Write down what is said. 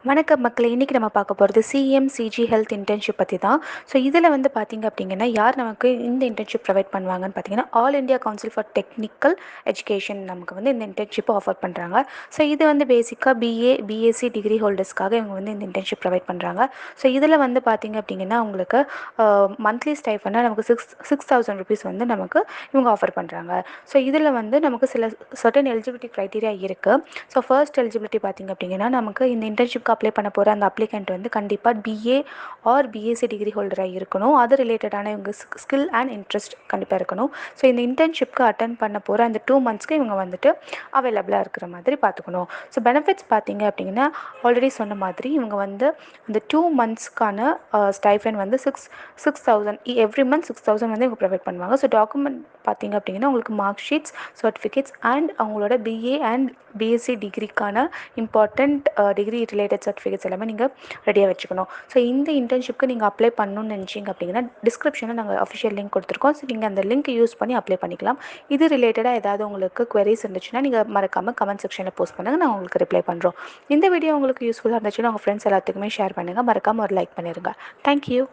வணக்கம் மக்களே! இன்னைக்கு நம்ம பார்க்க போறது சிஎம்சிஜி ஹெல்த் இன்டர்ன்ஷிப் பத்தி தான். ஸோ இதில வந்து பார்த்தீங்க அப்படிங்கன்னா, யார் நமக்கு இந்த இன்டர்ன்ஷிப் ப்ரொவைட் பண்ணுவாங்கன்னு பார்த்தீங்கன்னா, all India council for technical education நமக்கு வந்து இந்த இன்டர்ன்ஷிப் ஆஃபர் பண்ணுறாங்க. ஸோ இது வந்து பேசிக்கா பிஎஸ்சி டிகிரி ஹோல்டர்ஸ்க்காக இவங்க வந்து இந்த இன்டர்ன்ஷிப் ப்ரொவைட் பண்ணுறாங்க. ஸோ இதில வந்து பார்த்தீங்க அப்படிங்கன்னா, உங்களுக்கு மந்த்லி ஸ்டைஃபண்டா நமக்கு ₹6,000 வந்து நமக்கு இவங்க ஆஃபர் பண்ணுறாங்க. ஸோ இதில வந்து நமக்கு சில சர்டன் எலிஜிபிலிட்டி க்ரைட்டீரியா இருக்கு. ஸோ ஃபர்ஸ்ட் எலிஜிபிலிட்டி பார்த்தீங்க அப்படின்னா, நமக்கு இந்த இன்டர்ன்ஷிப்க்கு அப்ளை பண்ண போகிற அந்த அப்ளிகண்ட் வந்து கண்டிப்பாக பிஏ ஆர் பிஎஸ்சி டிகிரி ஹோல்டராக இருக்கணும். அது ரிலேட்டடான இவங்க ஸ்கில் அண்ட் இன்ட்ரெஸ்ட் கண்டிப்பாக இருக்கணும். ஸோ இந்த இன்டர்ன்ஷிப்க்கு அட்டன் பண்ண போகிற அந்த 2 மந்த்ஸ்க்கு இவங்க வந்துட்டு அவைலபிளாக இருக்கிற மாதிரி பார்த்துக்கணும். ஸோ பெனிஃபிட்ஸ் பார்த்தீங்க அப்படின்னா, ஆல்ரெடி சொன்ன மாதிரி இவங்க வந்து அந்த 2 மந்த்ஸ்க்கான ஸ்டைஃபன் வந்து 6,000 எவ்ரி மந்த் 6,000 வந்து இவங்க ப்ரொவைட் பண்ணுவாங்க. ஸோ டாக்குமெண்ட் பார்த்தீங்க அப்படின்னா, உங்களுக்கு மார்க் ஷீட்ஸ், சர்டிஃபிகேட்ஸ் அண்ட் அவங்களோட பிஏ அண்ட் பிஎஸ்சி டிகிரிக்கான இம்பார்ட்டண்ட் டிகிரி ரிலேட்டட் சர்டிஃபிகேட்ஸ் எல்லாமே நீங்கள் ரெடியாக வச்சுக்கணும். ஸோ இந்த இன்டர்ன்ஷிப்க்கு நீங்கள் அப்ளை பண்ணணும்னு நினச்சிங்க அப்படின்னா, டிஸ்கிரிப்ஷனில் நாங்கள் அஃபிஷியல் லிங்க் கொடுத்துருக்கோம். ஸோ நீங்கள் அந்த லிங்க் யூஸ் பண்ணி அப்ளை பண்ணிக்கலாம். இது ரிலேட்டடாக ஏதாவது உங்களுக்கு குவரிஸ் இருந்துச்சுன்னா, நீங்கள் மறக்காமல் கமெண்ட் செக்ஷனில் போஸ்ட் பண்ணுங்கள். நான் உங்களுக்கு ரிப்ளை பண்ணுறோம். இந்த வீடியோ உங்களுக்கு யூஸ்ஃபுல்லாக இருந்துச்சுன்னா உங்கள் ஃப்ரெண்ட்ஸ் எல்லாத்துக்குமே ஷேர் பண்ணுங்கள். மறக்காமல் ஒரு லைக் பண்ணிடுங்க. தேங்க்யூ.